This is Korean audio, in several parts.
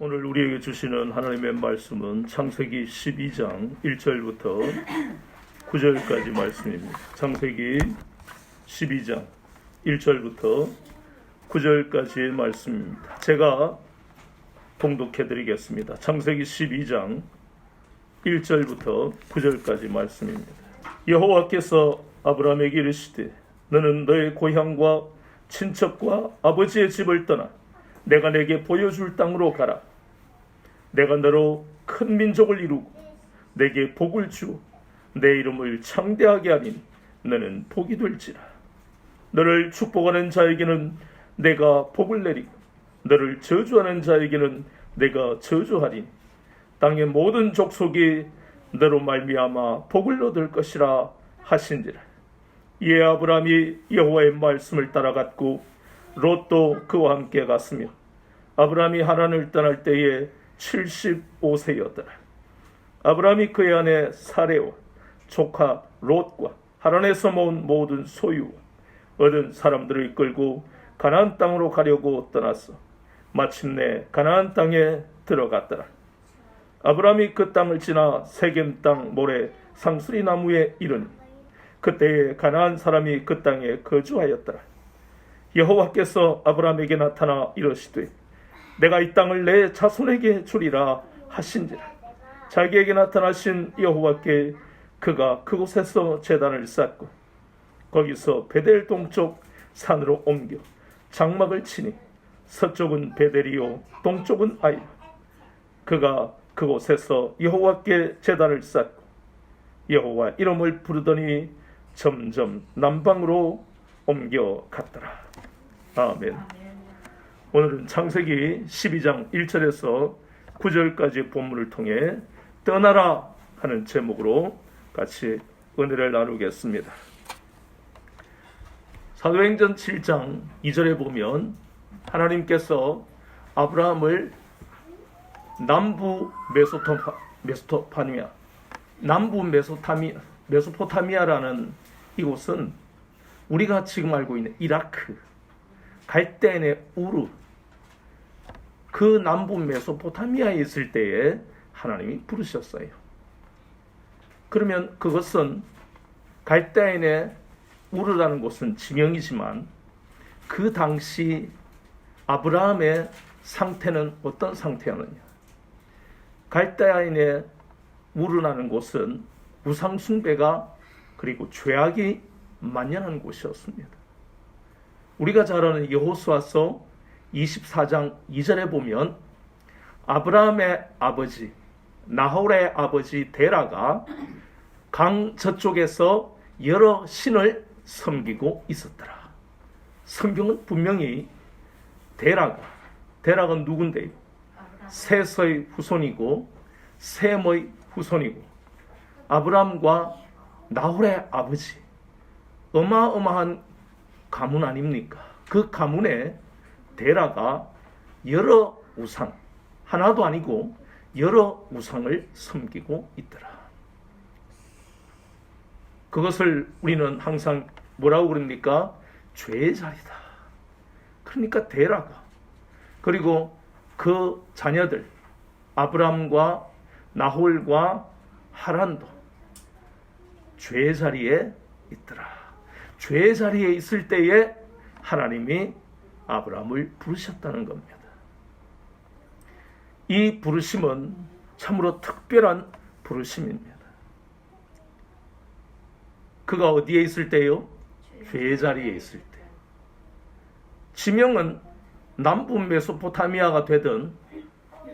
오늘 우리에게 주시는 하나님의 말씀은 창세기 12장 1절부터 9절까지 말씀입니다. 창세기 12장 1절부터 9절까지의 말씀입니다. 제가 봉독해 드리겠습니다. 창세기 12장 1절부터 9절까지 말씀입니다. 여호와께서 아브라함에게 이르시되 너는 너의 고향과 친척과 아버지의 집을 떠나 내가 내게 보여줄 땅으로 가라. 내가 너로 큰 민족을 이루고 내게 복을 주어 내 이름을 창대하게 하리니 너는 복이 될지라. 너를 축복하는 자에게는 내가 복을 내리고 너를 저주하는 자에게는 내가 저주하리니 땅의 모든 족속이 너로 말미암아 복을 얻을 것이라 하신지라. 이에 아브라함이 여호와의 말씀을 따라갔고 롯도 그와 함께 갔으며 아브라함이 하란을 떠날 때에 75세였더라. 아브라함이 그의 아내 사레와 조카 롯과 하란에서 모은 모든 소유와 얻은 사람들을 이끌고 가나안 땅으로 가려고 떠났어 마침내 가나안 땅에 들어갔더라. 아브라함이 그 땅을 지나 세겜 땅 모래 상수리 나무에 이르니 그때에 가나안 사람이 그 땅에 거주하였더라. 여호와께서 아브라함에게 나타나 이르시되 내가 이 땅을 내 자손에게 주리라 하신지라. 자기에게 나타나신 여호와께 그가 그곳에서 제단을 쌓고 거기서 베델 동쪽 산으로 옮겨 장막을 치니 서쪽은 베델이요 동쪽은 아이라. 그가 그곳에서 여호와께 제단을 쌓고 여호와 이름을 부르더니 점점 남방으로 옮겨갔더라. 아멘. 오늘은 창세기 12장 1절에서 9절까지 본문을 통해 떠나라 하는 제목으로 같이 은혜를 나누겠습니다. 사도행전 7장 2절에 보면 하나님께서 아브라함을 남부 메소포타미아, 남부 메소포타미아라는 이곳은 우리가 지금 알고 있는 이라크, 갈대인의 우르, 그 남부 메소포타미아에 있을 때에 하나님이 부르셨어요. 그러면 그것은 갈대인의 우르라는 곳은 지명이지만 그 당시 아브라함의 상태는 어떤 상태였느냐? 갈대인의 우르라는 곳은 우상숭배가 그리고 죄악이 만연한 곳이었습니다. 우리가 잘 아는 여호수아서 24장 2절에 보면 아브라함의 아버지 나홀의 아버지 데라가 강 저쪽에서 여러 신을 섬기고 있었더라. 성경은 분명히 데라가 누군데요? 셋의 후손이고 셈의 후손이고 아브라함과 나홀의 아버지, 어마어마한 가문 아닙니까? 그 가문에 데라가 여러 우상, 하나도 아니고 여러 우상을 섬기고 있더라. 그것을 우리는 항상 뭐라고 그럽니까? 죄의 자리다. 그러니까 데라가, 그리고 그 자녀들 아브람과 나홀과 하란도 죄의 자리에 있더라. 죄의 자리에 있을 때에 하나님이 아브라함을 부르셨다는 겁니다. 이 부르심은 참으로 특별한 부르심입니다. 그가 어디에 있을 때요? 죄의 자리에 있을 때. 지명은 남부 메소포타미아가 되든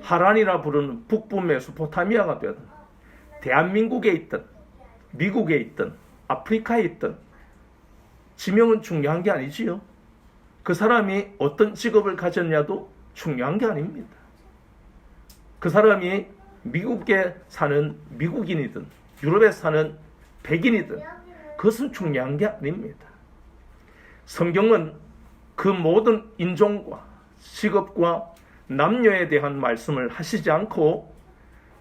하란이라 부르는 북부 메소포타미아가 되든 대한민국에 있든 미국에 있든 아프리카에 있든 지명은 중요한 게 아니지요. 그 사람이 어떤 직업을 가졌냐도 중요한 게 아닙니다. 그 사람이 미국에 사는 미국인이든 유럽에 사는 백인이든 그것은 중요한 게 아닙니다. 성경은 그 모든 인종과 직업과 남녀에 대한 말씀을 하시지 않고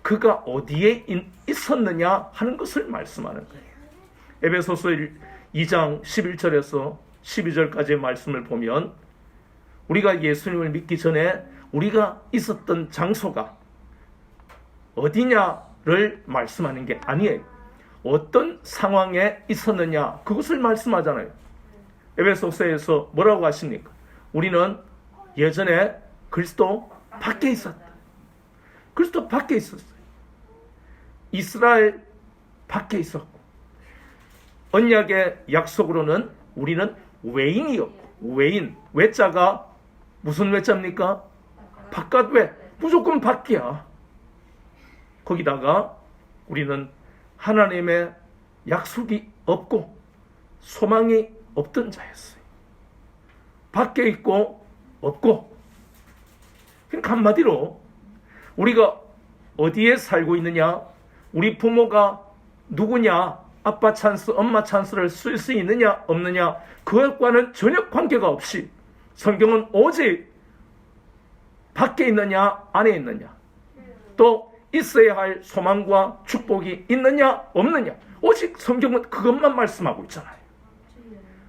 그가 어디에 있었느냐 하는 것을 말씀하는 거예요. 에베소서 2장 11절에서 12절까지의 말씀을 보면 우리가 예수님을 믿기 전에 우리가 있었던 장소가 어디냐를 말씀하는 게 아니에요. 어떤 상황에 있었느냐 그것을 말씀하잖아요. 에베소서에서 뭐라고 하십니까? 우리는 예전에 그리스도 밖에 있었다. 그리스도 밖에 있었어요. 이스라엘 밖에 있었고 언약의 약속으로는 우리는 외인이었고 외인, 외자가 무슨 외자입니까? 바깥 외, 무조건 밖이야. 거기다가 우리는 하나님의 약속이 없고 소망이 없던 자였어요. 밖에 있고 없고. 그러니까 한마디로 우리가 어디에 살고 있느냐, 우리 부모가 누구냐, 아빠 찬스, 엄마 찬스를 쓸 수 있느냐 없느냐 그것과는 전혀 관계가 없이 성경은 오직 밖에 있느냐 안에 있느냐 또 있어야 할 소망과 축복이 있느냐 없느냐 오직 성경은 그것만 말씀하고 있잖아요.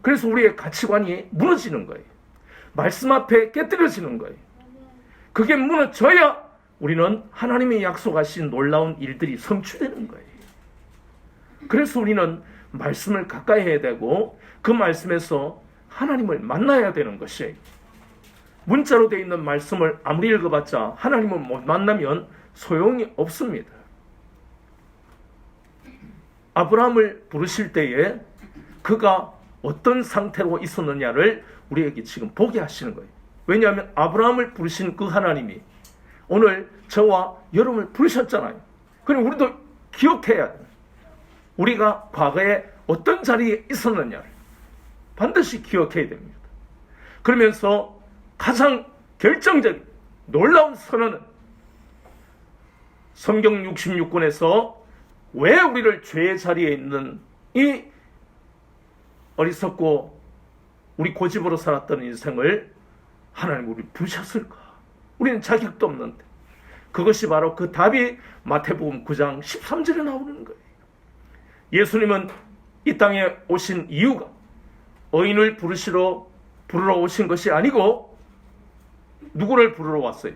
그래서 우리의 가치관이 무너지는 거예요. 말씀 앞에 깨뜨려지는 거예요. 그게 무너져야 우리는 하나님이 약속하신 놀라운 일들이 성취되는 거예요. 그래서 우리는 말씀을 가까이 해야 되고 그 말씀에서 하나님을 만나야 되는 것이에요. 문자로 되어 있는 말씀을 아무리 읽어봤자 하나님을 못 만나면 소용이 없습니다. 아브라함을 부르실 때에 그가 어떤 상태로 있었느냐를 우리에게 지금 보게 하시는 거예요. 왜냐하면 아브라함을 부르신 그 하나님이 오늘 저와 여러분을 부르셨잖아요. 그럼 우리도 기억해야 돼요. 우리가 과거에 어떤 자리에 있었느냐를 반드시 기억해야 됩니다. 그러면서 가장 결정적인 놀라운 선언은 성경 66권에서 왜 우리를 죄의 자리에 있는 이 어리석고 우리 고집으로 살았던 인생을 하나님 우리 부르셨을까? 우리는 자격도 없는데. 그것이 바로 그 답이 마태복음 9장 13절에 나오는 거예요. 예수님은 이 땅에 오신 이유가 의인을 부르러 오신 것이 아니고 누구를 부르러 왔어요?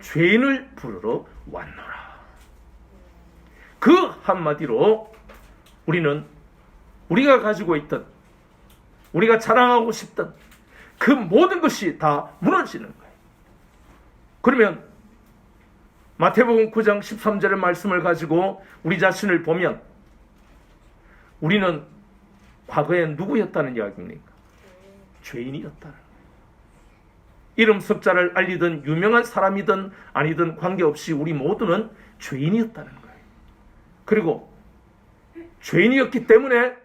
죄인을 부르러 왔노라. 그 한마디로 우리는 우리가 가지고 있던 우리가 자랑하고 싶던 그 모든 것이 다 무너지는 거예요. 그러면 마태복음 9장 13절의 말씀을 가지고 우리 자신을 보면 우리는 과거에 누구였다는 이야기입니까? 죄인이었다는 거예요. 이름 석자를 알리던 유명한 사람이든 아니든 관계없이 우리 모두는 죄인이었다는 거예요. 그리고 죄인이었기 때문에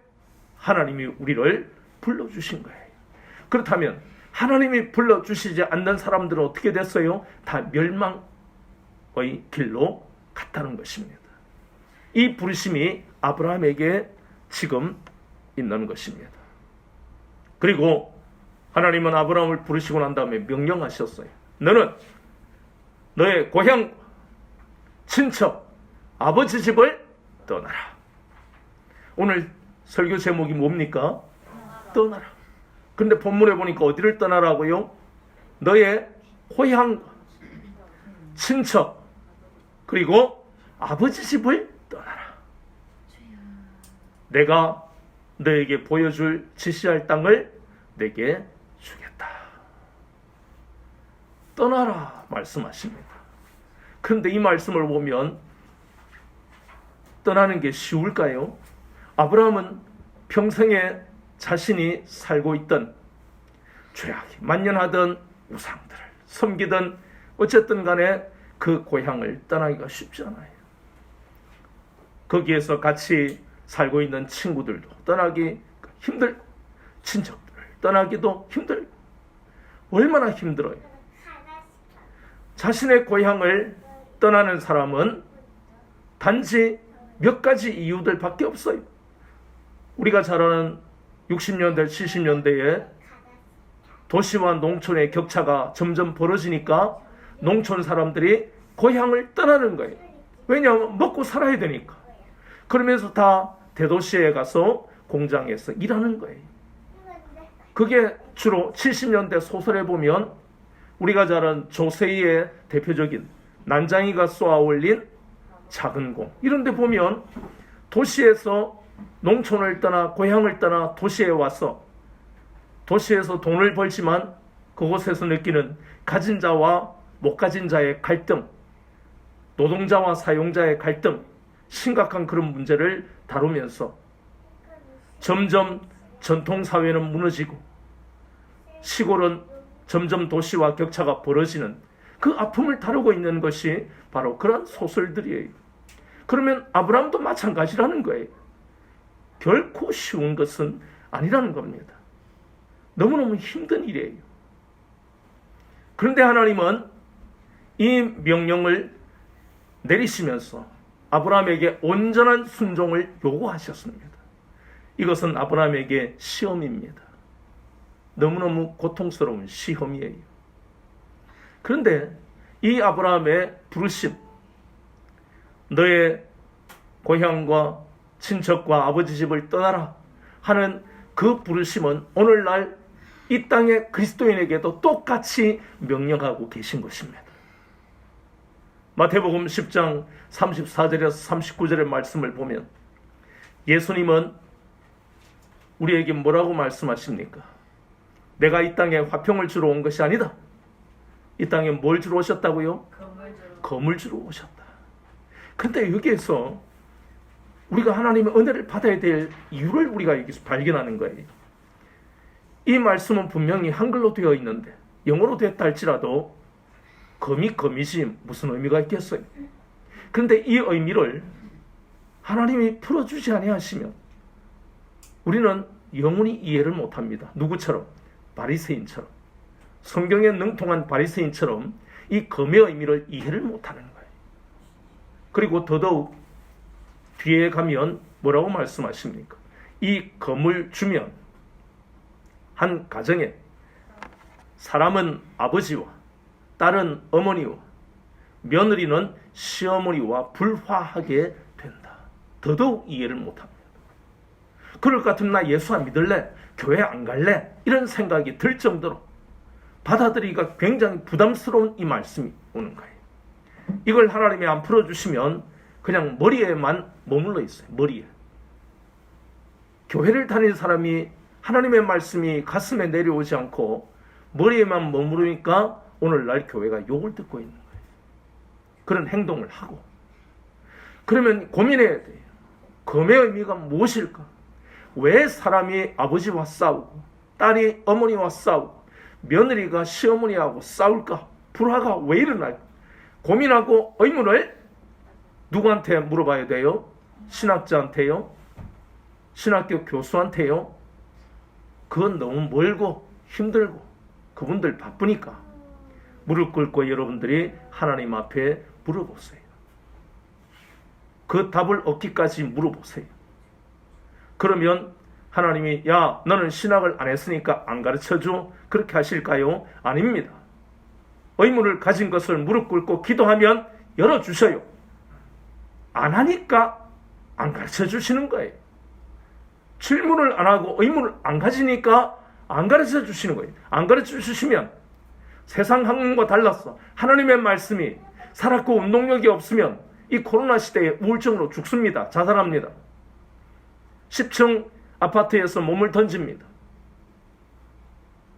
하나님이 우리를 불러주신 거예요. 그렇다면 하나님이 불러주시지 않는 사람들은 어떻게 됐어요? 다 멸망의 길로 갔다는 것입니다. 이 부르심이 아브라함에게 지금 있는 것입니다. 그리고 하나님은 아브라함을 부르시고 난 다음에 명령하셨어요. 너는 너의 고향, 친척, 아버지 집을 떠나라. 오늘 설교 제목이 뭡니까? 떠나라. 근데 본문에 보니까 어디를 떠나라고요? 너의 고향, 친척, 그리고 아버지 집을 떠나라. 내가 너에게 보여줄 지시할 땅을 내게 주겠다. 떠나라 말씀하십니다. 그런데 이 말씀을 보면 떠나는 게 쉬울까요? 아브라함은 평생에 자신이 살고 있던 죄악이 만연하던 우상들을 섬기던 어쨌든 간에 그 고향을 떠나기가 쉽지 않아요. 거기에서 같이 살고 있는 친구들도 떠나기 힘들고 친척들을 떠나기도 힘들고 얼마나 힘들어요. 자신의 고향을 떠나는 사람은 단지 몇 가지 이유들밖에 없어요. 우리가 잘 아는 60년대, 70년대에 도시와 농촌의 격차가 점점 벌어지니까 농촌 사람들이 고향을 떠나는 거예요. 왜냐하면 먹고 살아야 되니까. 그러면서 다 대도시에 가서 공장에서 일하는 거예요. 그게 주로 70년대 소설에 보면 우리가 잘 아는 조세희의 대표적인 난장이가 쏘아 올린 작은 공, 이런 데 보면 도시에서 농촌을 떠나 고향을 떠나 도시에 와서 도시에서 돈을 벌지만 그곳에서 느끼는 가진 자와 못 가진 자의 갈등, 노동자와 사용자의 갈등, 심각한 그런 문제를 다루면서 점점 전통사회는 무너지고 시골은 점점 도시와 격차가 벌어지는 그 아픔을 다루고 있는 것이 바로 그런 소설들이에요. 그러면 아브라함도 마찬가지라는 거예요. 결코 쉬운 것은 아니라는 겁니다. 너무너무 힘든 일이에요. 그런데 하나님은 이 명령을 내리시면서 아브라함에게 온전한 순종을 요구하셨습니다. 이것은 아브라함에게 시험입니다. 너무너무 고통스러운 시험이에요. 그런데 이 아브라함의 부르심, 너의 고향과 친척과 아버지 집을 떠나라 하는 그 부르심은 오늘날 이 땅의 그리스도인에게도 똑같이 명령하고 계신 것입니다. 마태복음 10장 34절에서 39절의 말씀을 보면 예수님은 우리에게 뭐라고 말씀하십니까? 내가 이 땅에 화평을 주러 온 것이 아니다. 이 땅에 뭘 주러 오셨다고요? 검을 주러 오셨다. 그런데 여기에서 우리가 하나님의 은혜를 받아야 될 이유를 우리가 여기서 발견하는 거예요. 이 말씀은 분명히 한글로 되어 있는데 영어로 됐다 할지라도 검이지 무슨 의미가 있겠어요? 그런데 이 의미를 하나님이 풀어주지 아니하시면 우리는 영원히 이해를 못합니다. 누구처럼? 바리새인처럼. 성경에 능통한 바리새인처럼 이 검의 의미를 이해를 못하는 거예요. 그리고 더더욱 뒤에 가면 뭐라고 말씀하십니까? 이 검을 주면 한 가정에 사람은 아버지와 딸은 어머니와 며느리는 시어머니와 불화하게 된다. 더더욱 이해를 못합니다. 그럴 것 같으면 나 예수 안 믿을래? 교회 안 갈래? 이런 생각이 들 정도로 받아들이기가 굉장히 부담스러운 이 말씀이 오는 거예요. 이걸 하나님이 안 풀어주시면 그냥 머리에만 머물러 있어요. 머리에. 교회를 다니는 사람이 하나님의 말씀이 가슴에 내려오지 않고 머리에만 머무르니까 오늘날 교회가 욕을 듣고 있는 거예요. 그런 행동을 하고. 그러면 고민해야 돼요. 검의 의미가 무엇일까? 왜 사람이 아버지와 싸우고 딸이 어머니와 싸우고 며느리가 시어머니하고 싸울까? 불화가 왜 일어날까? 고민하고 의문을 누구한테 물어봐야 돼요? 신학자한테요? 신학교 교수한테요? 그건 너무 멀고 힘들고 그분들 바쁘니까 무릎 꿇고 여러분들이 하나님 앞에 물어보세요. 그 답을 얻기까지 물어보세요. 그러면 하나님이 야 너는 신학을 안 했으니까 안 가르쳐줘 그렇게 하실까요? 아닙니다. 의문을 가진 것을 무릎 꿇고 기도하면 열어주셔요. 안 하니까 안 가르쳐 주시는 거예요. 질문을 안 하고 의문을 안 가지니까 안 가르쳐 주시는 거예요. 안 가르쳐 주시면 세상 학문과 달라서 하나님의 말씀이 살았고 운동력이 없으면 이 코로나 시대에 우울증으로 죽습니다. 자살합니다. 10층 아파트에서 몸을 던집니다.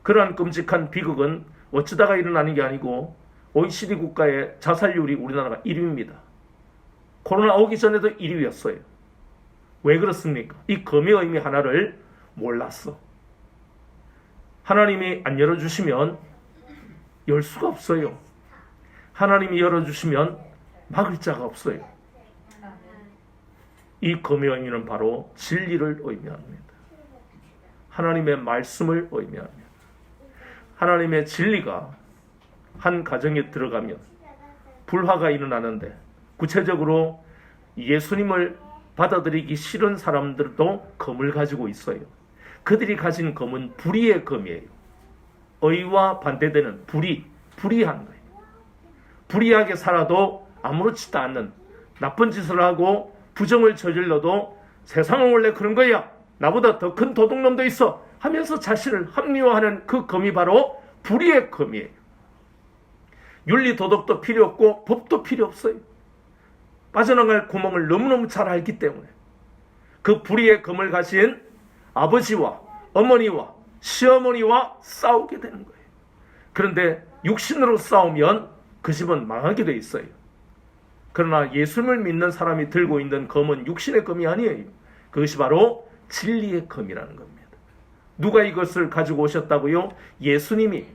그러한 끔찍한 비극은 어쩌다가 일어나는 게 아니고 OECD 국가의 자살률이 우리나라가 1위입니다. 코로나 오기 전에도 1위였어요. 왜 그렇습니까? 이 검의 의미 하나를 몰랐어. 하나님이 안 열어주시면 열 수가 없어요. 하나님이 열어주시면 막을 자가 없어요. 이 검의 의미는 바로 진리를 의미합니다. 하나님의 말씀을 의미합니다. 하나님의 진리가 한 가정에 들어가면 불화가 일어나는데, 구체적으로 예수님을 받아들이기 싫은 사람들도 검을 가지고 있어요. 그들이 가진 검은 불의의 검이에요. 의와 반대되는 불의한 거예요. 불의하게 살아도 아무렇지도 않는, 나쁜 짓을 하고 부정을 저질러도 세상은 원래 그런 거야, 나보다 더 큰 도둑놈도 있어 하면서 자신을 합리화하는 그 검이 바로 불의의 검이에요. 윤리 도덕도 필요 없고 법도 필요 없어요. 빠져나갈 구멍을 너무너무 잘 알기 때문에 그 불의의 검을 가진 아버지와 어머니와 시어머니와 싸우게 되는 거예요. 그런데 육신으로 싸우면 그 집은 망하게 돼 있어요. 그러나 예수님을 믿는 사람이 들고 있는 검은 육신의 검이 아니에요. 그것이 바로 진리의 검이라는 겁니다. 누가 이것을 가지고 오셨다고요? 예수님이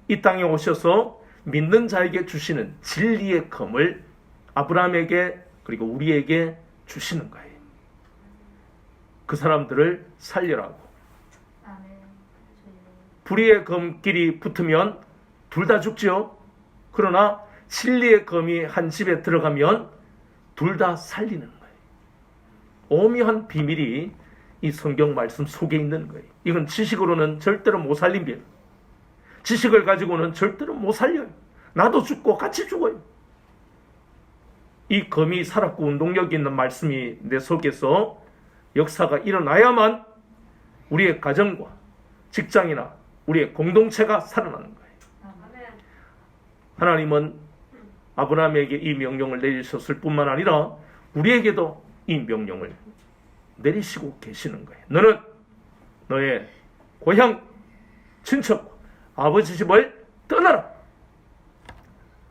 이 땅에 오셔서 믿는 자에게 주시는 진리의 검을 아브라함에게 그리고 우리에게 주시는 거예요. 그 사람들을 살려라고. 불의의 검끼리 붙으면 둘 다 죽죠. 그러나 진리의 검이 한 집에 들어가면 둘 다 살리는 거예요. 오묘한 비밀이 이 성경 말씀 속에 있는 거예요. 이건 지식으로는 절대로 못 살립니다. 지식을 가지고는 절대로 못 살려요. 나도 죽고 같이 죽어요. 이 검이 살았고 운동력 있는 말씀이 내 속에서 역사가 일어나야만 우리의 가정과 직장이나 우리의 공동체가 살아나는 거예요. 하나님은 아브라함에게 이 명령을 내리셨을 뿐만 아니라 우리에게도 이 명령을 내리시고 계시는 거예요. 너는 너의 고향, 친척, 아버지 집을 떠나라.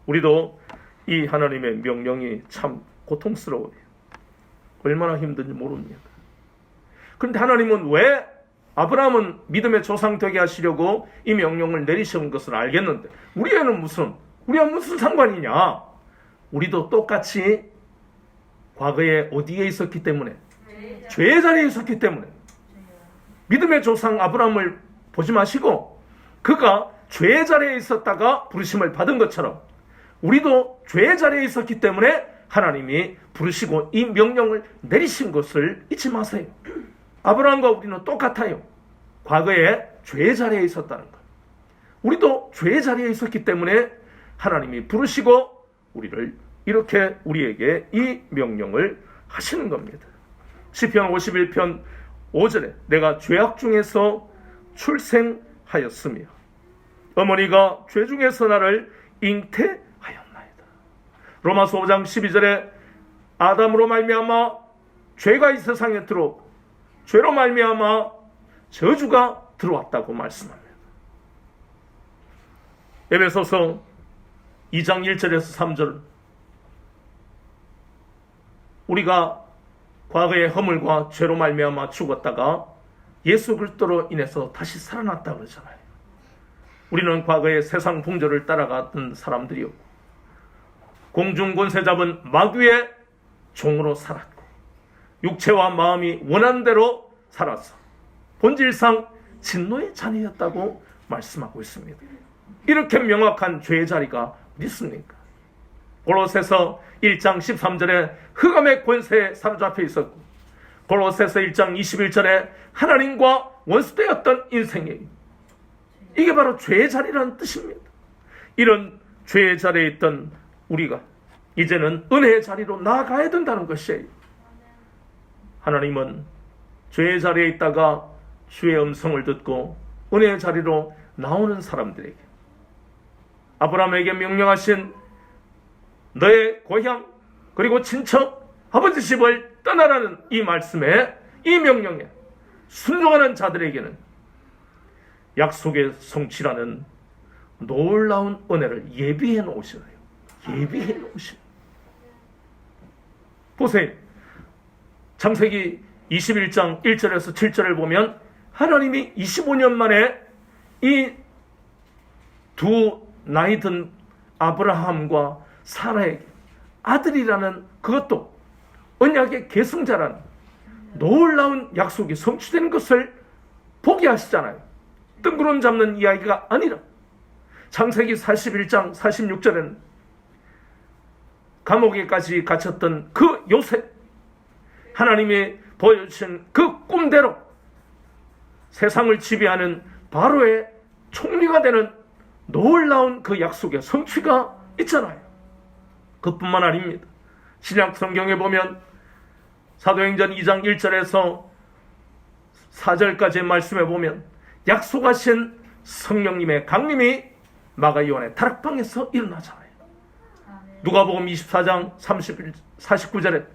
우리도 이 하나님의 명령이 참 고통스러워요. 얼마나 힘든지 모릅니다. 그런데 하나님은 왜 아브라함은 믿음의 조상 되게 하시려고 이 명령을 내리신 것을 알겠는데 우리와 무슨 상관이냐? 우리도 똑같이 과거에 어디에 있었기 때문에, 죄의 자리에 있었기 때문에, 믿음의 조상 아브라함을 보지 마시고 그가 죄의 자리에 있었다가 부르심을 받은 것처럼 우리도 죄의 자리에 있었기 때문에 하나님이 부르시고 이 명령을 내리신 것을 잊지 마세요. 아브라함과 우리는 똑같아요. 과거에 죄의 자리에 있었다는 것. 우리도 죄의 자리에 있었기 때문에 하나님이 부르시고 우리를 이렇게 우리에게 이 명령을 하시는 겁니다. 시편 51편 5절에 내가 죄악 중에서 출생하였으며 어머니가 죄 중에서 나를 잉태하였나이다. 로마서 5장 12절에 아담으로 말미암아 죄가 이 세상에 들어오고 죄로 말미암아 저주가 들어왔다고 말씀합니다. 에베소서 2장 1절에서 3절 우리가 과거의 허물과 죄로 말미암아 죽었다가 예수 그리스도로 인해서 다시 살아났다 그러잖아요. 우리는 과거의 세상 풍조를 따라갔던 사람들이었고 공중 권세 잡은 마귀의 종으로 살았고 육체와 마음이 원하는 대로 살아서 본질상 진노의 자녀였다고 말씀하고 있습니다. 이렇게 명확한 죄의 자리가 어디 있습니까? 골로새서 1장 13절에 흑암의 권세에 사로잡혀 있었고 골로새서 1장 21절에 하나님과 원수되었던 인생이에요. 이게 바로 죄의 자리라는 뜻입니다. 이런 죄의 자리에 있던 우리가 이제는 은혜의 자리로 나아가야 된다는 것이에요. 하나님은 죄의 자리에 있다가 주의 음성을 듣고 은혜의 자리로 나오는 사람들에게 아브라함에게 명령하신 너의 고향 그리고 친척 아버지 집을 떠나라는 이 말씀에 이 명령에 순종하는 자들에게는 약속의 성취라는 놀라운 은혜를 예비해 놓으시래요. 예비해 놓으시래요. 보세요. 창세기 21장 1절에서 7절을 보면 하나님이 25년 만에 이 두 나이 든 아브라함과 사라에게 아들이라는, 그것도 언약의 계승자라는 놀라운 약속이 성취되는 것을 보게 하시잖아요. 뜬구름 잡는 이야기가 아니라 창세기 41장 46절에는 감옥에까지 갇혔던 그 요셉, 하나님이 보여주신 그 꿈대로 세상을 지배하는 바로의 총리가 되는 놀라운 그 약속의 성취가 있잖아요. 그뿐만 아닙니다. 신약 성경에 보면 사도행전 2장 1절에서 4절까지의 말씀에 보면 약속하신 성령님의 강림이 마가 요한의 다락방에서 일어나잖아요. 누가복음 24장 49절에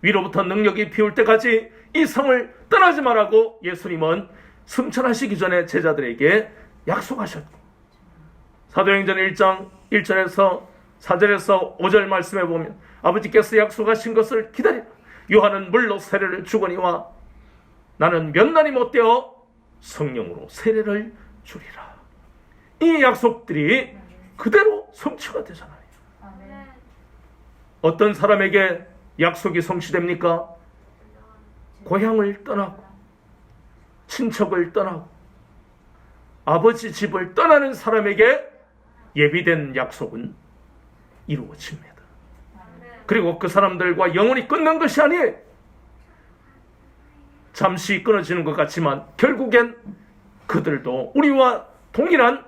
위로부터 능력이 비올 때까지 이 성을 떠나지 말라고 예수님은 승천하시기 전에 제자들에게 약속하셨고, 사도행전 1장 1절에서 4절에서 5절 말씀에 보면 아버지께서 약속하신 것을 기다리라. 요한은 물로 세례를 주거니와 나는 몇 날이 못되어 성령으로 세례를 주리라. 이 약속들이 그대로 성취가 되잖아요. 어떤 사람에게 약속이 성취됩니까? 고향을 떠나고 친척을 떠나고 아버지 집을 떠나는 사람에게 예비된 약속은 이루어집니다. 그리고 그 사람들과 영원히 끝난 것이 아니에요. 잠시 끊어지는 것 같지만 결국엔 그들도 우리와 동일한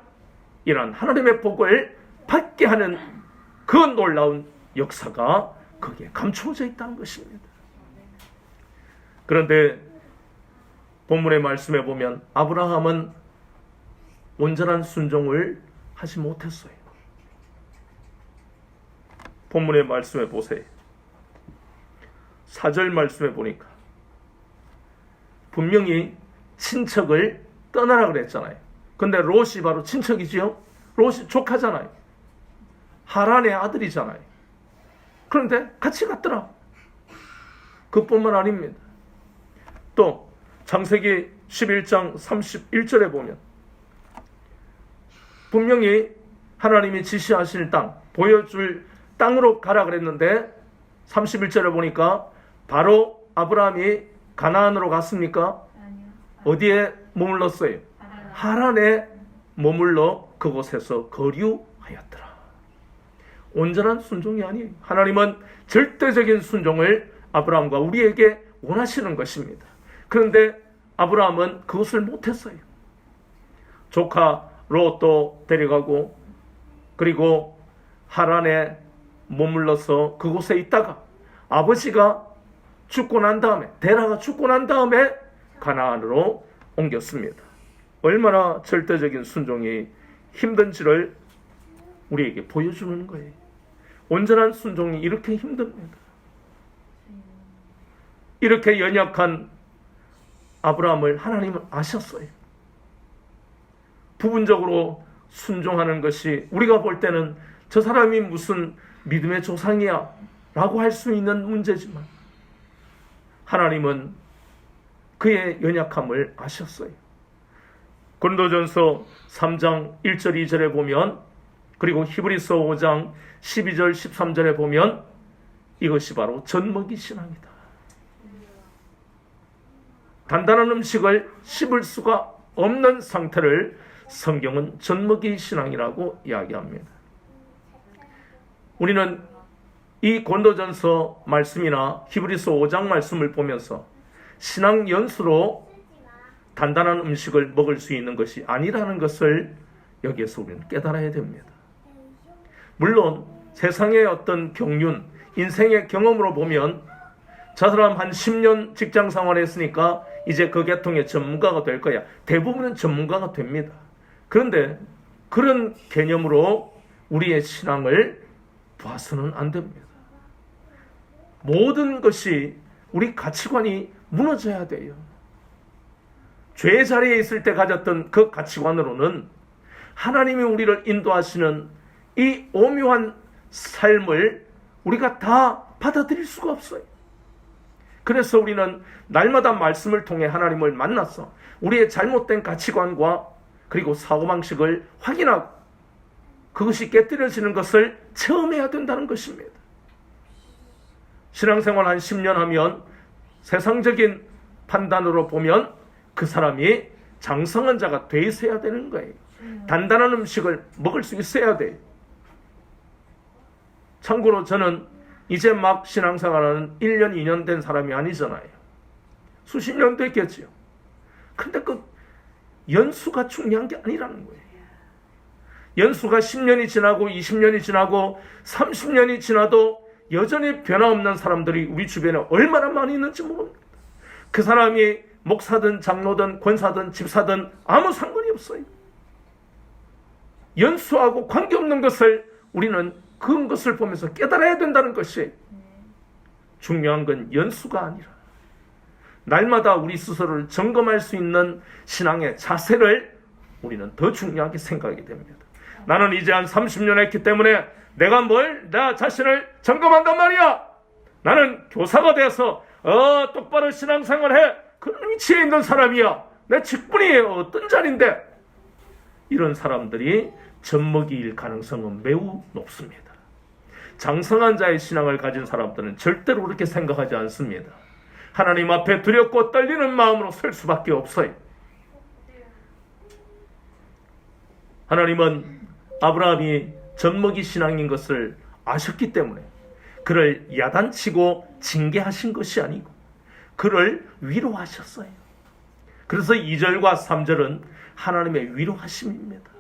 이런 하나님의 복을 받게 하는 그 놀라운 역사가 거기에 감추어져 있다는 것입니다. 그런데 본문의 말씀에 보면 아브라함은 온전한 순종을 하지 못했어요. 본문의 말씀에 보세요. 4절 말씀에 보니까 분명히 친척을 떠나라 그랬잖아요. 근데 롯이 바로 친척이지요. 롯이 조카잖아요. 하란의 아들이잖아요. 그런데 같이 갔더라. 그뿐만 아닙니다. 또 창세기 11장 31절에 보면 분명히 하나님이 지시하신 땅, 보여줄 땅으로 가라 그랬는데 31절에 보니까 바로 아브라함이 가나안으로 갔습니까? 아니요. 어디에 머물렀어요? 하란에 머물러 그곳에서 거류하였더라. 온전한 순종이 아니에요. 하나님은 절대적인 순종을 아브라함과 우리에게 원하시는 것입니다. 그런데 아브라함은 그것을 못했어요. 조카 롯도 데려가고 그리고 하란에 머물러서 그곳에 있다가 아버지가 죽고 난 다음에, 데라가 죽고 난 다음에 가나안으로 옮겼습니다. 얼마나 절대적인 순종이 힘든지를 우리에게 보여주는 거예요. 온전한 순종이 이렇게 힘듭니다. 이렇게 연약한 아브라함을 하나님은 아셨어요. 부분적으로 순종하는 것이 우리가 볼 때는 저 사람이 무슨 믿음의 조상이야 라고 할 수 있는 문제지만 하나님은 그의 연약함을 아셨어요. 고린도전서 3장 1절 2절에 보면, 그리고 히브리서 5장 12절 13절에 보면 이것이 바로 젖먹이 신앙이다. 단단한 음식을 씹을 수가 없는 상태를 성경은 젖먹이 신앙이라고 이야기합니다. 우리는 이 고린도전서 말씀이나 히브리서 5장 말씀을 보면서 신앙 연수로 단단한 음식을 먹을 수 있는 것이 아니라는 것을 여기에서 우리는 깨달아야 됩니다. 물론 세상의 어떤 경륜, 인생의 경험으로 보면 저 사람 한 10년 직장 생활을 했으니까 이제 그 계통의 전문가가 될 거야. 대부분은 전문가가 됩니다. 그런데 그런 개념으로 우리의 신앙을 봐서는 안 됩니다. 모든 것이 우리 가치관이 무너져야 돼요. 죄의 자리에 있을 때 가졌던 그 가치관으로는 하나님이 우리를 인도하시는 이 오묘한 삶을 우리가 다 받아들일 수가 없어요. 그래서 우리는 날마다 말씀을 통해 하나님을 만나서 우리의 잘못된 가치관과 그리고 사고방식을 확인하고 그것이 깨뜨려지는 것을 체험해야 된다는 것입니다. 신앙생활 한 10년 하면 세상적인 판단으로 보면 그 사람이 장성한 자가 돼 있어야 되는 거예요. 단단한 음식을 먹을 수 있어야 돼요. 참고로 저는 이제 막 신앙생활하는 1년, 2년 된 사람이 아니잖아요. 수십 년 됐겠지요. 근데 그 연수가 중요한 게 아니라는 거예요. 연수가 10년이 지나고 20년이 지나고 30년이 지나도 여전히 변화없는 사람들이 우리 주변에 얼마나 많이 있는지 모릅니다. 그 사람이 목사든 장로든 권사든 집사든 아무 상관이 없어요. 연수하고 관계없는 것을 우리는 그런 것을 보면서 깨달아야 된다는 것이 중요한 건 연수가 아니라 날마다 우리 스스로를 점검할 수 있는 신앙의 자세를 우리는 더 중요하게 생각하게 됩니다. 나는 이제 한 30년 했기 때문에 내가 나 자신을 점검한단 말이야. 나는 교사가 돼서 똑바로 신앙생활해. 그런 위치에 있는 사람이야. 내 직분이 어떤 자리인데. 이런 사람들이 젖먹이일 가능성은 매우 높습니다. 장성한 자의 신앙을 가진 사람들은 절대로 그렇게 생각하지 않습니다. 하나님 앞에 두렵고 떨리는 마음으로 설 수밖에 없어요. 하나님은 아브라함이 젖먹이 신앙인 것을 아셨기 때문에 그를 야단치고 징계하신 것이 아니고 그를 위로하셨어요. 그래서 2절과 3절은 하나님의 위로하심입니다.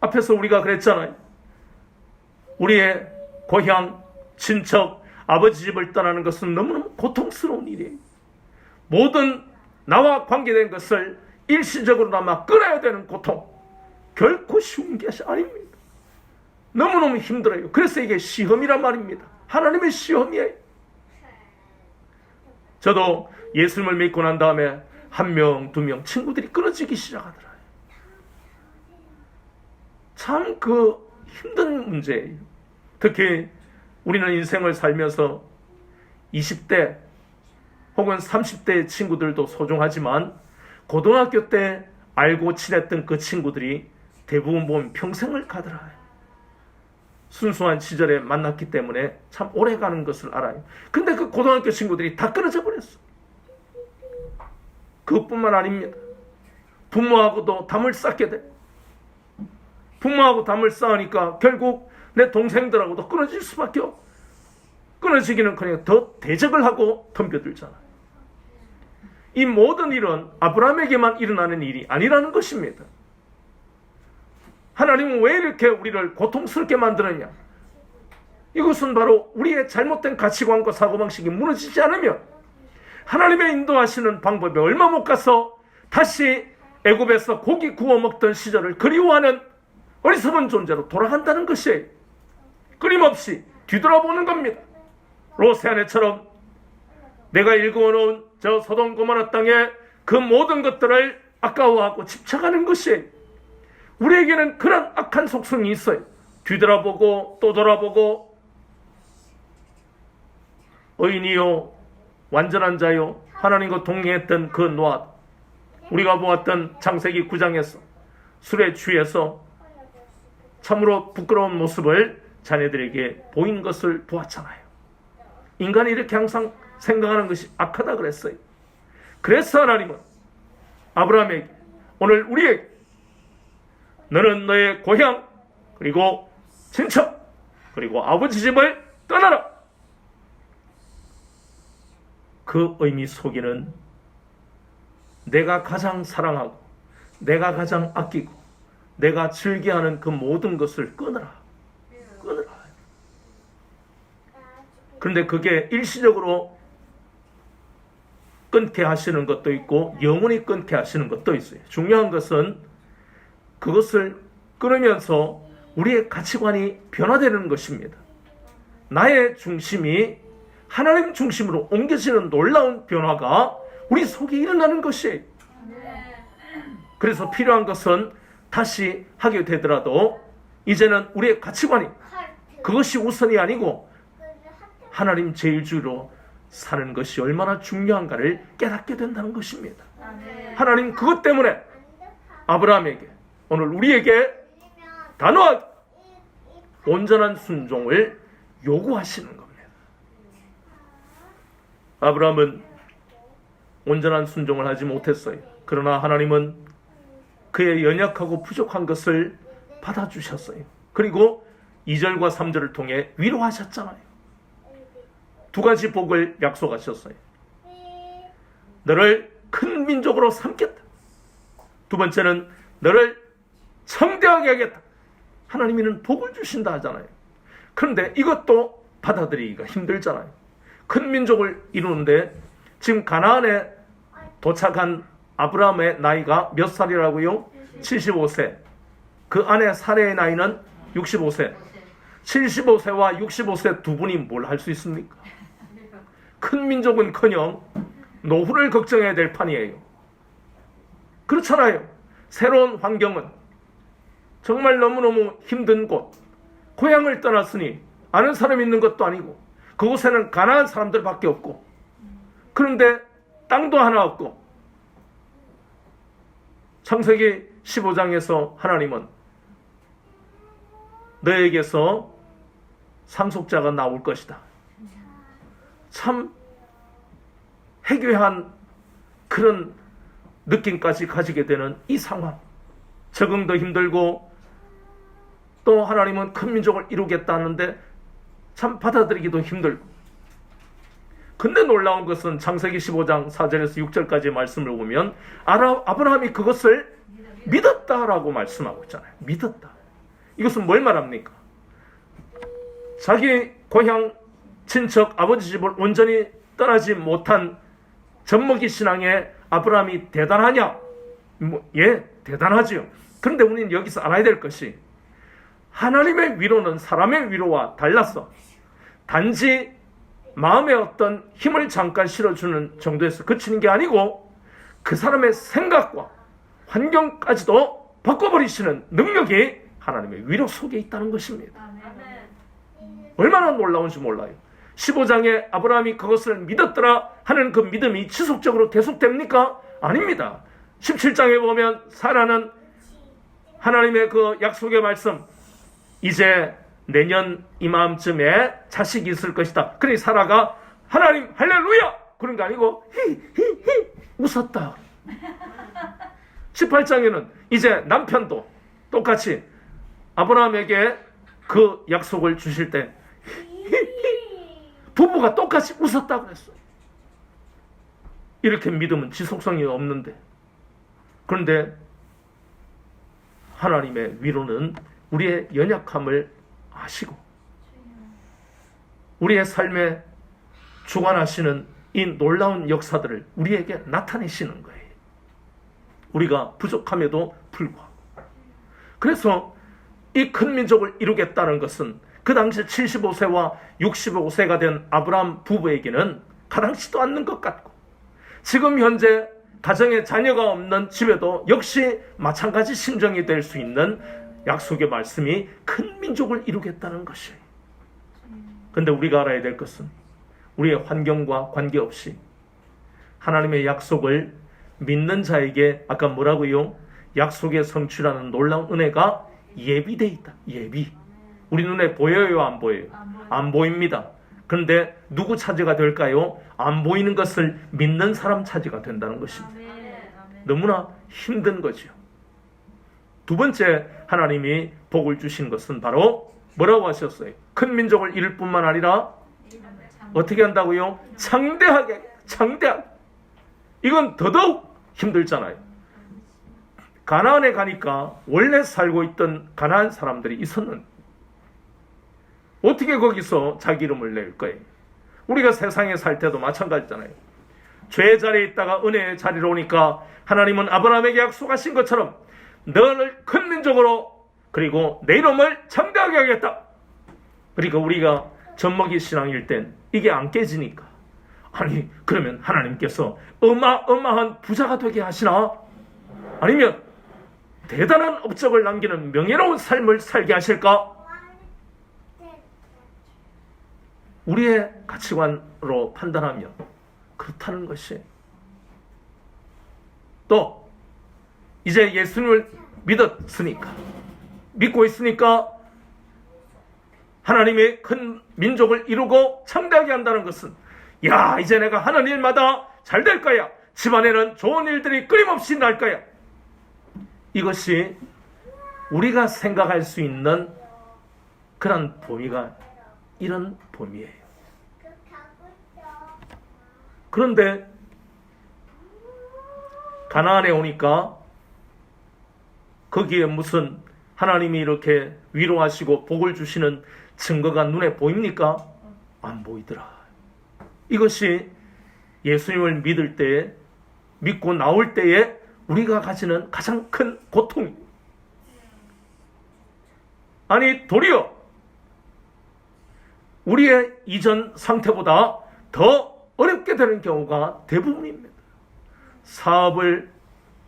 앞에서 우리가 그랬잖아요. 우리의 고향, 친척, 아버지 집을 떠나는 것은 너무너무 고통스러운 일이에요. 모든 나와 관계된 것을 일시적으로나마 끊어야 되는 고통, 결코 쉬운 것이 아닙니다. 너무너무 힘들어요. 그래서 이게 시험이란 말입니다. 하나님의 시험이에요. 저도 예수님을 믿고 난 다음에 1명, 2명 친구들이 끊어지기 시작하더라고요. 참 힘든 문제예요. 특히 우리는 인생을 살면서 20대 혹은 30대의 친구들도 소중하지만 고등학교 때 알고 친했던 그 친구들이 대부분 보면 평생을 가더라고요. 순수한 시절에 만났기 때문에 참 오래 가는 것을 알아요. 근데 그 고등학교 친구들이 다 끊어져 버렸어. 그것뿐만 아닙니다. 부모하고도 담을 쌓게 돼. 부모하고 담을 쌓으니까 결국 내 동생들하고도 끊어질 수밖에 없고 끊어지기는 그냥 더 대적을 하고 덤벼들잖아요. 이 모든 일은 아브라함에게만 일어나는 일이 아니라는 것입니다. 하나님은 왜 이렇게 우리를 고통스럽게 만드느냐? 이것은 바로 우리의 잘못된 가치관과 사고방식이 무너지지 않으면 하나님의 인도하시는 방법에 얼마 못 가서 다시 애굽에서 고기 구워 먹던 시절을 그리워하는 어리석은 존재로 돌아간다는 것이에요. 끊임없이 뒤돌아보는 겁니다. 롯의 아내처럼 내가 일구어놓은 저 소돔 고모라 땅에 그 모든 것들을 아까워하고 집착하는 것이에요. 우리에게는 그런 악한 속성이 있어요. 뒤돌아보고 또 돌아보고 의인이요 완전한 자요 하나님과 동행했던 그 노아, 우리가 보았던 창세기 9장에서 술에 취해서 참으로 부끄러운 모습을 자녀들에게 보인 것을 보았잖아요. 인간이 이렇게 항상 생각하는 것이 악하다 그랬어요. 그래서 하나님은 아브라함에게 오늘 우리에게 너는 너의 고향 그리고 친척 그리고 아버지 집을 떠나라. 그 의미 속에는 내가 가장 사랑하고 내가 가장 아끼고 내가 즐겨하는 그 모든 것을 끊어라. 끊어라. 그런데 그게 일시적으로 끊게 하시는 것도 있고 영원히 끊게 하시는 것도 있어요. 중요한 것은 그것을 끊으면서 우리의 가치관이 변화되는 것입니다. 나의 중심이 하나님 중심으로 옮겨지는 놀라운 변화가 우리 속에 일어나는 것이에요. 그래서 필요한 것은 다시 하게 되더라도 이제는 우리의 가치관이 그것이 우선이 아니고 하나님 제일주의로 사는 것이 얼마나 중요한가를 깨닫게 된다는 것입니다. 하나님 그것 때문에 아브라함에게, 오늘 우리에게 단호하게 온전한 순종을 요구하시는 겁니다. 아브라함은 온전한 순종을 하지 못했어요. 그러나 하나님은 그의 연약하고 부족한 것을 받아주셨어요. 그리고 2절과 3절을 통해 위로하셨잖아요. 두 가지 복을 약속하셨어요. 너를 큰 민족으로 삼겠다. 두 번째는 너를 창대하게 하겠다. 하나님이는 복을 주신다 하잖아요. 그런데 이것도 받아들이기가 힘들잖아요. 큰 민족을 이루는데 지금 가나안에 도착한 아브라함의 나이가 몇 살이라고요? 75세. 그 아내 사레의 나이는 65세. 75세와 65세 두 분이 뭘 할 수 있습니까? 큰 민족은커녕 노후를 걱정해야 될 판이에요. 그렇잖아요. 새로운 환경은 정말 너무너무 힘든 곳, 고향을 떠났으니 아는 사람이 있는 것도 아니고 그곳에는 가난한 사람들밖에 없고, 그런데 땅도 하나 없고. 창세기 15장에서 하나님은 너에게서 상속자가 나올 것이다. 참 해괴한 그런 느낌까지 가지게 되는 이 상황, 적응도 힘들고 또 하나님은 큰 민족을 이루겠다는데 참 받아들이기도 힘들고. 근데 놀라운 것은 창세기 15장 4절에서 6절까지 말씀을 보면 아브라함이 그것을 믿었다라고 말씀하고 있잖아요. 믿었다. 이것은 뭘 말합니까? 자기 고향 친척 아버지 집을 온전히 떠나지 못한 젖먹이 신앙의 아브라함이 대단하냐? 예, 대단하지요. 그런데 우리는 여기서 알아야 될 것이, 하나님의 위로는 사람의 위로와 달랐어. 단지 마음의 어떤 힘을 잠깐 실어주는 정도에서 그치는 게 아니고 그 사람의 생각과 환경까지도 바꿔버리시는 능력이 하나님의 위로 속에 있다는 것입니다. 얼마나 놀라운지 몰라요. 15장에 아브라함이 그것을 믿었더라 하는 그 믿음이 지속적으로 계속됩니까? 아닙니다. 17장에 보면 사라는 하나님의 그 약속의 말씀, 이제 내년 이맘쯤에 자식이 있을 것이다. 그러니 사라가 하나님 할렐루야! 그런 게 아니고 히히히 웃었다. 18장에는 이제 남편도 똑같이 아브라함에게 그 약속을 주실 때 부부가 똑같이 웃었다고 했어요. 이렇게 믿음은 지속성이 없는데, 그런데 하나님의 위로는 우리의 연약함을 아시고 우리의 삶에 주관하시는 이 놀라운 역사들을 우리에게 나타내시는 거예요. 우리가 부족함에도 불구하고. 그래서 이 큰 민족을 이루겠다는 것은 그 당시 75세와 65세가 된 아브라함 부부에게는 가당치도 않는 것 같고, 지금 현재 가정에 자녀가 없는 집에도 역시 마찬가지 심정이 될 수 있는 약속의 말씀이 큰 민족을 이루겠다는 것이에요. 그런데 우리가 알아야 될 것은 우리의 환경과 관계없이 하나님의 약속을 믿는 자에게 아까 뭐라고요? 약속의 성취라는 놀라운 은혜가 예비되어 있다. 예비. 우리 눈에 보여요? 안 보여요? 안 보입니다. 그런데 누구 차지가 될까요? 안 보이는 것을 믿는 사람 차지가 된다는 것입니다. 너무나 힘든 거죠. 두 번째 하나님이 복을 주신 것은 바로 뭐라고 하셨어요? 큰 민족을 이룰 뿐만 아니라 어떻게 한다고요? 창대하게. 이건 더더욱 힘들잖아요. 가나안에 가니까 원래 살고 있던 가나안 사람들이 있었는데 어떻게 거기서 자기 이름을 낼 거예요? 우리가 세상에 살 때도 마찬가지잖아요. 죄의 자리에 있다가 은혜의 자리로 오니까 하나님은 아브라함에게 약속하신 것처럼 너를 큰 민족으로, 그리고 내 이름을 창대하게 하겠다. 그러니까 우리가 젖먹이 신앙일 땐 이게 안 깨지니까, 아니 그러면 하나님께서 어마어마한 부자가 되게 하시나? 아니면 대단한 업적을 남기는 명예로운 삶을 살게 하실까? 우리의 가치관으로 판단하면 그렇다는 것이. 또 이제 예수님을 믿었으니까, 믿고 있으니까 하나님의 큰 민족을 이루고 창대하게 한다는 것은, 야, 이제 내가 하는 일마다 잘 될 거야, 집안에는 좋은 일들이 끊임없이 날 거야, 이것이 우리가 생각할 수 있는 그런 범위가 이런 범위예요. 그런데 가나안에 오니까 거기에 무슨 하나님이 이렇게 위로하시고 복을 주시는 증거가 눈에 보입니까? 안 보이더라. 이것이 예수님을 믿을 때에, 믿고 나올 때에 우리가 가지는 가장 큰 고통입니다. 아니, 도리어 우리의 이전 상태보다 더 어렵게 되는 경우가 대부분입니다. 사업을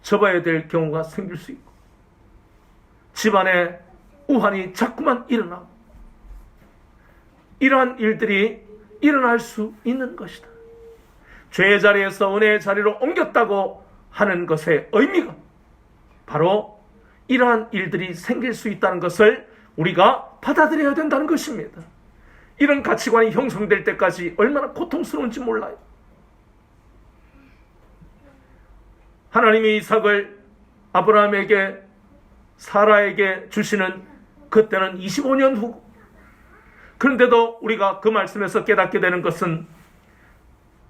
접어야 될 경우가 생길 수 있고, 집안에 우환이 자꾸만 일어나고, 이러한 일들이 일어날 수 있는 것이다. 죄의 자리에서 은혜의 자리로 옮겼다고 하는 것의 의미가 바로 이러한 일들이 생길 수 있다는 것을 우리가 받아들여야 된다는 것입니다. 이런 가치관이 형성될 때까지 얼마나 고통스러운지 몰라요. 하나님이 이삭을 아브라함에게, 사라에게 주시는 그때는 25년 후. 그런데도 우리가 그 말씀에서 깨닫게 되는 것은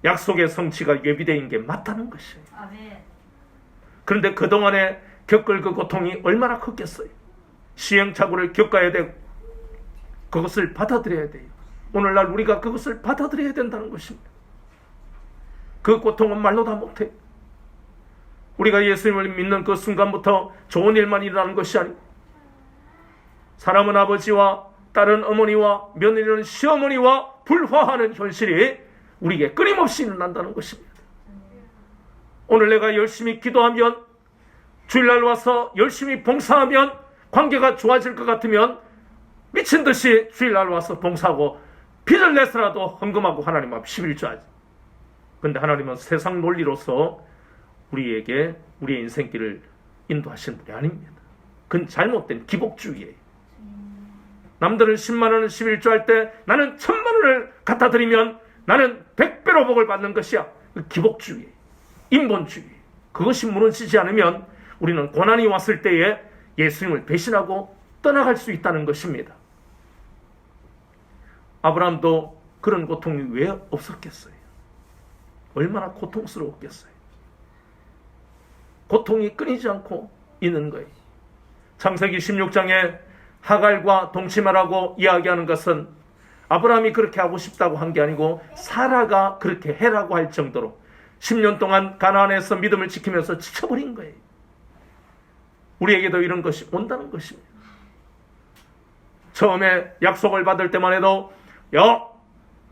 약속의 성취가 예비되어진 게 맞다는 것이에요. 그런데 그동안에 겪을 그 고통이 얼마나 컸겠어요. 시행착오를 겪어야 되고 그것을 받아들여야 돼요. 오늘날 우리가 그것을 받아들여야 된다는 것입니다. 그 고통은 말로 다 못해요. 우리가 예수님을 믿는 그 순간부터 좋은 일만 일어나는 것이 아니고, 사람은 아버지와 딸은 어머니와 며느리는 시어머니와 불화하는 현실이 우리에게 끊임없이 일어난다는 것입니다. 오늘 내가 열심히 기도하면, 주일날 와서 열심히 봉사하면 관계가 좋아질 것 같으면 미친 듯이 주일날 와서 봉사하고 빚을 내서라도 헌금하고 하나님 앞 11조 하지. 그런데 하나님은 세상 논리로서 우리에게 우리의 인생길을 인도하시는 분이 아닙니다. 그건 잘못된 기복주의예요. 남들은 10만 원을 11조 할 때 나는 1000만 원을 갖다 드리면 나는 100배로 복을 받는 것이야. 기복주의, 인본주의. 그것이 무너지지 않으면 우리는 고난이 왔을 때에 예수님을 배신하고 떠나갈 수 있다는 것입니다. 아브라함도 그런 고통이 왜 없었겠어요? 얼마나 고통스러웠겠어요? 고통이 끊이지 않고 있는 거예요. 창세기 16장에 하갈과 동침하라고 이야기하는 것은 아브라함이 그렇게 하고 싶다고 한 게 아니고 사라가 그렇게 해라고 할 정도로 10년 동안 가나안에서 믿음을 지키면서 지쳐버린 거예요. 우리에게도 이런 것이 온다는 것입니다. 처음에 약속을 받을 때만 해도, 야,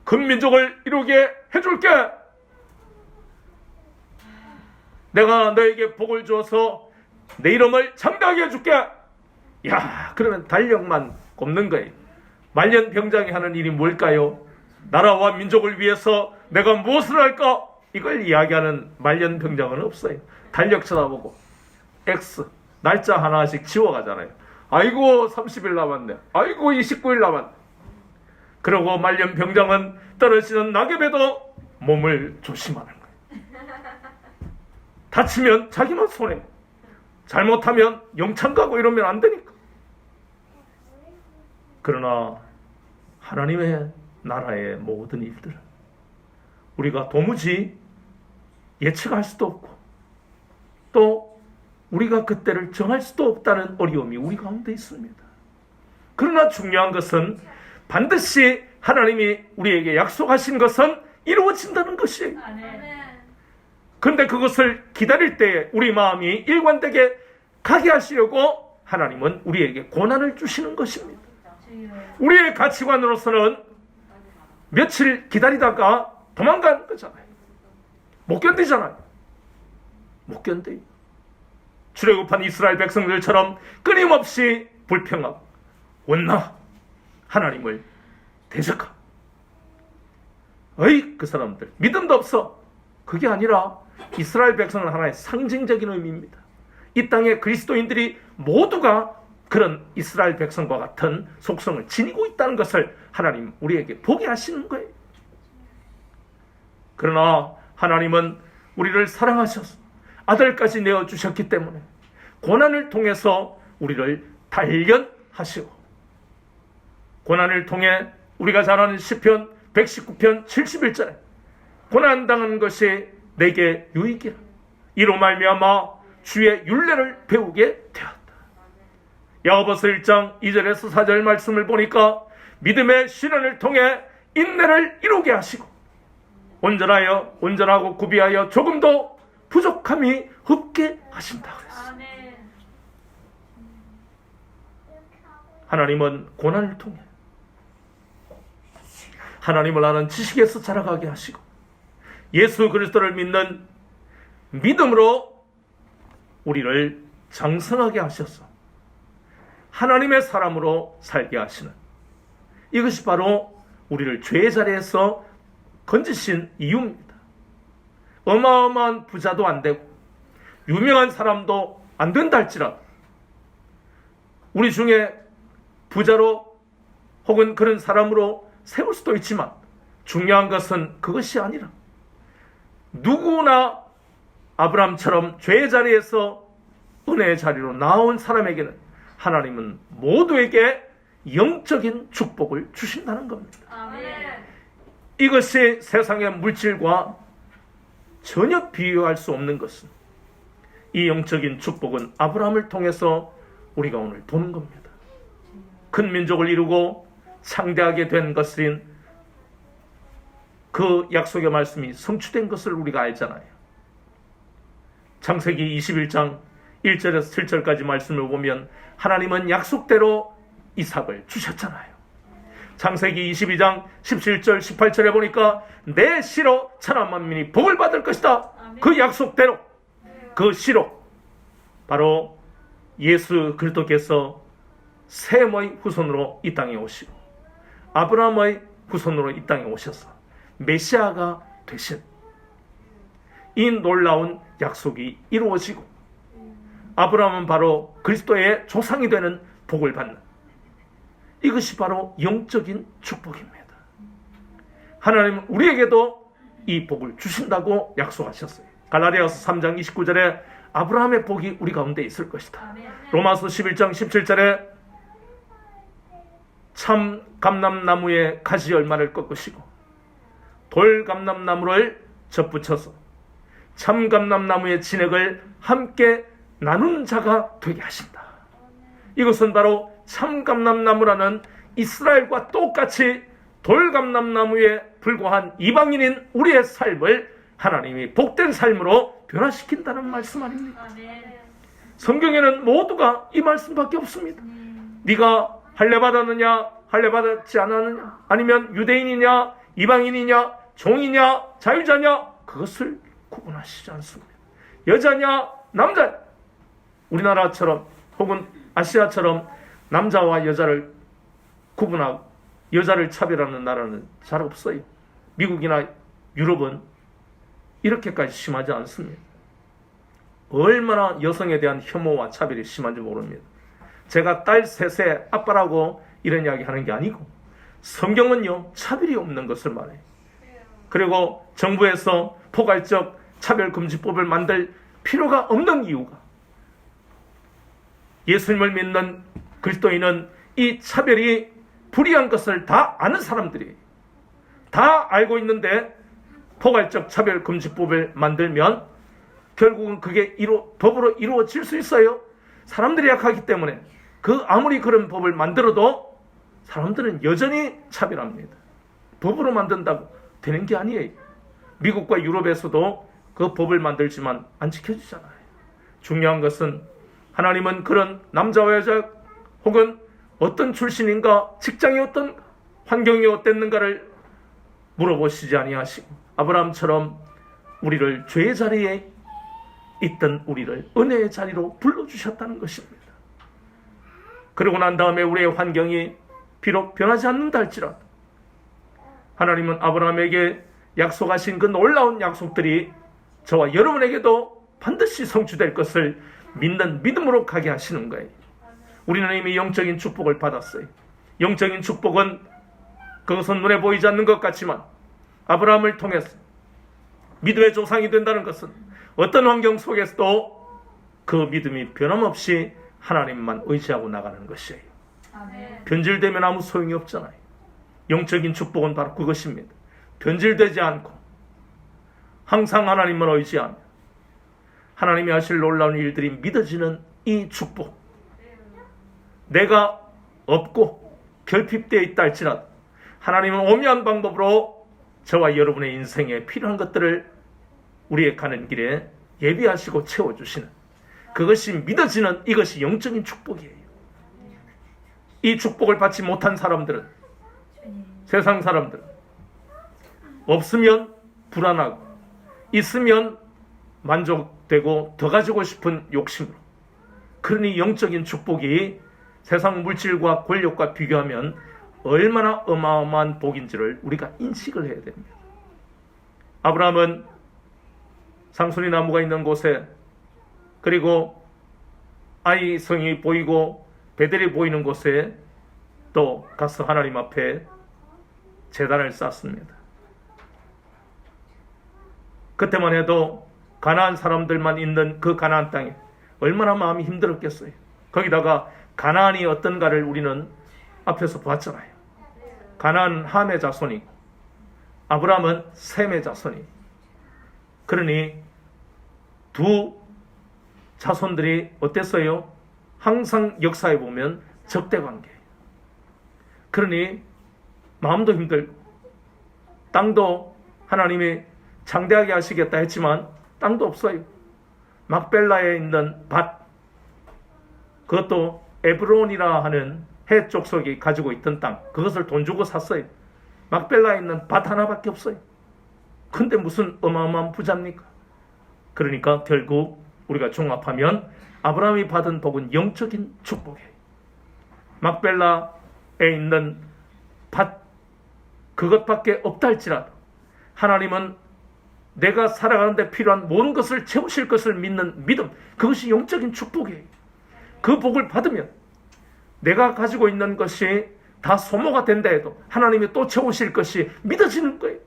큰 민족을 이루게 해줄게. 내가 너에게 복을 주어서 내 이름을 창대하게 해줄게. 야, 그러면 달력만 꼽는 거예요. 말년병장이 하는 일이 뭘까요? 나라와 민족을 위해서 내가 무엇을 할까? 이걸 이야기하는 말년병장은 없어요. 달력 쳐다보고 X 날짜 하나씩 지워가잖아요. 아이고 30일 남았네. 아이고 29일 남았네. 그러고 말년병장은 떨어지는 낙엽에도 몸을 조심하는 거예요. 다치면 자기만 손해. 잘못하면 영창 가고 이러면 안 되니까. 그러나 하나님의 나라의 모든 일들은 우리가 도무지 예측할 수도 없고 또 우리가 그때를 정할 수도 없다는 어려움이 우리 가운데 있습니다. 그러나 중요한 것은 반드시 하나님이 우리에게 약속하신 것은 이루어진다는 것이에요. 그런데 그것을 기다릴 때 우리 마음이 일관되게 가게 하시려고 하나님은 우리에게 고난을 주시는 것입니다. 우리의 가치관으로서는 며칠 기다리다가 도망가는 거잖아요. 못 견디잖아요. 못 견뎌요. 출애굽한 이스라엘 백성들처럼 끊임없이 불평하고 원나 하나님을 대적하고 그 사람들 믿음도 없어. 그게 아니라 이스라엘 백성은 하나의 상징적인 의미입니다. 이 땅의 그리스도인들이 모두가 그런 이스라엘 백성과 같은 속성을 지니고 있다는 것을 하나님 우리에게 보게 하시는 거예요. 그러나 하나님은 우리를 사랑하셔서 아들까지 내어주셨기 때문에 고난을 통해서 우리를 단련하시고, 고난을 통해 우리가 잘 아는 시편 119편 71절에 고난당한 것이 내게 유익이라, 이로 말미암아 주의 율례를 배우게 되었다. 야고보서 1장 2절에서 4절 말씀을 보니까 믿음의 시련을 통해 인내를 이루게 하시고 온전하고 구비하여 조금도 부족함이 없게 하신다 그랬어요. 하나님은 고난을 통해 하나님을 아는 지식에서 자라가게 하시고 예수 그리스도를 믿는 믿음으로 우리를 장성하게 하셔서 하나님의 사람으로 살게 하시는, 이것이 바로 우리를 죄의 자리에서 건지신 이유입니다. 어마어마한 부자도 안 되고 유명한 사람도 안 된다 할지라도 우리 중에 부자로 혹은 그런 사람으로 세울 수도 있지만 중요한 것은 그것이 아니라 누구나 아브라함처럼 죄의 자리에서 은혜의 자리로 나온 사람에게는 하나님은 모두에게 영적인 축복을 주신다는 겁니다. 아멘. 이것이 세상의 물질과 전혀 비교할 수 없는 것은, 이 영적인 축복은 아브라함을 통해서 우리가 오늘 보는 겁니다. 큰 민족을 이루고 창대하게 된 것인 그 약속의 말씀이 성취된 것을 우리가 알잖아요. 창세기 21장 1절에서 7절까지 말씀을 보면 하나님은 약속대로 이삭을 주셨잖아요. 창세기 22장 17절 18절에 보니까 내 씨로 천한 만민이 복을 받을 것이다. 그 약속대로, 그 씨로 바로 예수 그리스도께서 셈의 후손으로 이 땅에 오시고 아브라함의 후손으로 이 땅에 오셔서 메시아가 되신 이 놀라운 약속이 이루어지고 아브라함은 바로 그리스도의 조상이 되는 복을 받는, 이것이 바로 영적인 축복입니다. 하나님은 우리에게도 이 복을 주신다고 약속하셨어요. 갈라디아서 3장 29절에 아브라함의 복이 우리 가운데 있을 것이다. 로마서 11장 17절에 참 감람나무의 가지 열매를 꺾으시고 돌 감람나무를 접붙여서 참 감람나무의 진액을 함께 나누는 자가 되게 하신다. 이것은 바로 참 감람나무라는 이스라엘과 똑같이 돌 감람나무에 불과한 이방인인 우리의 삶을 하나님이 복된 삶으로 변화시킨다는 말씀 아닙니까? 성경에는 모두가 이 말씀밖에 없습니다. 네가 할례 받았느냐 할례 받았지 않았느냐, 아니면 유대인이냐 이방인이냐 종이냐 자유자냐, 그것을 구분하시지 않습니다. 여자냐 남자냐, 우리나라처럼 혹은 아시아처럼 남자와 여자를 구분하고 여자를 차별하는 나라는 잘 없어요. 미국이나 유럽은 이렇게까지 심하지 않습니다. 얼마나 여성에 대한 혐오와 차별이 심한지 모릅니다. 제가 딸 셋의 아빠라고 이런 이야기 하는 게 아니고 성경은요 차별이 없는 것을 말해요. 그리고 정부에서 포괄적 차별금지법을 만들 필요가 없는 이유가, 예수님을 믿는 그리스도인은 이 차별이 불의한 것을 다 아는 사람들이 다 알고 있는데 포괄적 차별금지법을 만들면 결국은 그게 법으로 이루어질 수 있어요? 사람들이 약하기 때문에 아무리 그런 법을 만들어도 사람들은 여전히 차별합니다. 법으로 만든다고 되는 게 아니에요. 미국과 유럽에서도 그 법을 만들지만 안 지켜지잖아요. 중요한 것은 하나님은 그런 남자와 여자 혹은 어떤 출신인가, 직장이 어떤 환경이 어땠는가를 물어보시지 아니하시고 아브라함처럼 우리를 죄의 자리에 있던 우리를 은혜의 자리로 불러주셨다는 것입니다. 그러고 난 다음에 우리의 환경이 비록 변하지 않는다 할지라도 하나님은 아브라함에게 약속하신 그 놀라운 약속들이 저와 여러분에게도 반드시 성취될 것을 믿는 믿음으로 가게 하시는 거예요. 우리는 이미 영적인 축복을 받았어요. 영적인 축복은 그것은 눈에 보이지 않는 것 같지만 아브라함을 통해서 믿음의 조상이 된다는 것은 어떤 환경 속에서도 그 믿음이 변함없이 하나님만 의지하고 나가는 것이에요. 아멘. 변질되면 아무 소용이 없잖아요. 영적인 축복은 바로 그것입니다. 변질되지 않고 항상 하나님만 의지하며 하나님이 하실 놀라운 일들이 믿어지는 이 축복. 내가 없고 결핍되어 있다 할지라도 하나님은 오묘한 방법으로 저와 여러분의 인생에 필요한 것들을 우리의 가는 길에 예비하시고 채워주시는, 그것이 믿어지는 이것이 영적인 축복이에요. 이 축복을 받지 못한 사람들은, 세상 사람들은 없으면 불안하고 있으면 만족되고 더 가지고 싶은 욕심으로, 그러니 영적인 축복이 세상 물질과 권력과 비교하면 얼마나 어마어마한 복인지를 우리가 인식을 해야 됩니다. 아브라함은 상수리 나무가 있는 곳에, 그리고 아이성이 보이고 베델이 보이는 곳에 또 가서 하나님 앞에 제단을 쌓습니다. 그때만 해도 가나안 사람들만 있는 그 가나안 땅에 얼마나 마음이 힘들었겠어요. 거기다가 가나안이 어떤가를 우리는 앞에서 봤잖아요. 가나안은 함의 자손이고 아브라함은 셈의 자손이고, 그러니 두 자손들이 어땠어요? 항상 역사에 보면 적대관계예요. 그러니 마음도 힘들고 땅도 하나님이 장대하게 하시겠다 했지만 땅도 없어요. 막벨라에 있는 밭, 그것도 에브론이라 하는 해 족속이 가지고 있던 땅, 그것을 돈 주고 샀어요. 막벨라에 있는 밭 하나밖에 없어요. 근데 무슨 어마어마한 부자입니까? 그러니까 결국 우리가 종합하면 아브라함이 받은 복은 영적인 축복이에요. 막벨라에 있는 밭, 그것밖에 없다 할지라도 하나님은 내가 살아가는데 필요한 모든 것을 채우실 것을 믿는 믿음, 그것이 영적인 축복이에요. 그 복을 받으면 내가 가지고 있는 것이 다 소모가 된다 해도 하나님이 또 채우실 것이 믿어지는 거예요.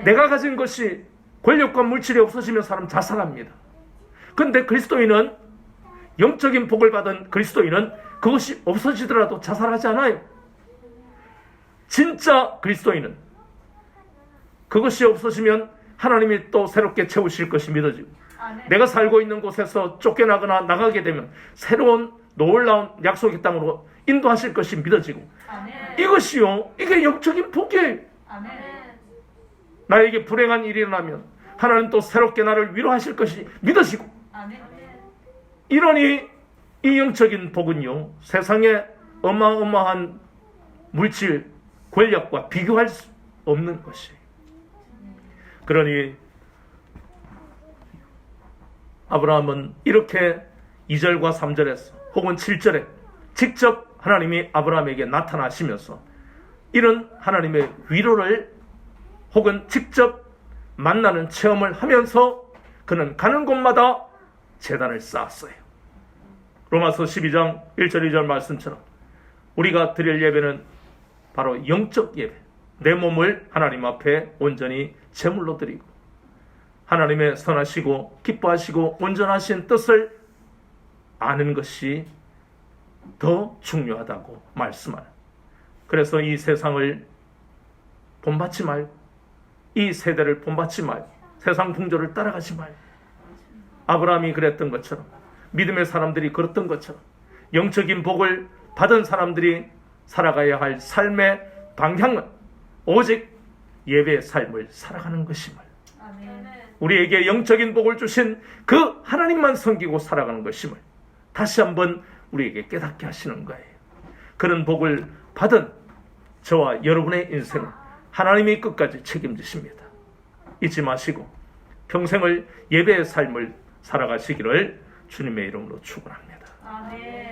내가 가진 것이 권력과 물질이 없어지면 사람 자살합니다. 그런데 그리스도인은, 영적인 복을 받은 그리스도인은 그것이 없어지더라도 자살하지 않아요. 진짜 그리스도인은 그것이 없어지면 하나님이 또 새롭게 채우실 것이 믿어지고, 내가 살고 있는 곳에서 쫓겨나거나 나가게 되면 새로운 놀라운 약속의 땅으로 인도하실 것이 믿어지고, 이것이요, 이게 영적인 복이에요. 나에게 불행한 일이 일어나면 하나님 또 새롭게 나를 위로하실 것이 믿어지고, 이러니 이 영적인 복은요, 세상에 어마어마한 물질, 권력과 비교할 수 없는 것이에요. 그러니 아브라함은 이렇게 2절과 3절에서 혹은 7절에 직접 하나님이 아브라함에게 나타나시면서 이런 하나님의 위로를 혹은 직접 만나는 체험을 하면서 그는 가는 곳마다 제단을 쌓았어요. 로마서 12장 1절 2절 말씀처럼 우리가 드릴 예배는 바로 영적 예배, 내 몸을 하나님 앞에 온전히 제물로 드리고 하나님의 선하시고 기뻐하시고 온전하신 뜻을 아는 것이 더 중요하다고 말씀하는, 그래서 이 세상을 본받지 말고 이 세대를 본받지 말고 세상 풍조를 따라가지 말고, 아브라함이 그랬던 것처럼, 믿음의 사람들이 그랬던 것처럼 영적인 복을 받은 사람들이 살아가야 할 삶의 방향은 오직 예배의 삶을 살아가는 것임을, 우리에게 영적인 복을 주신 그 하나님만 섬기고 살아가는 것임을 다시 한번 우리에게 깨닫게 하시는 거예요. 그런 복을 받은 저와 여러분의 인생은 하나님이 끝까지 책임지십니다. 잊지 마시고 평생을 예배의 삶을 살아가시기를 주님의 이름으로 축원합니다. 아멘.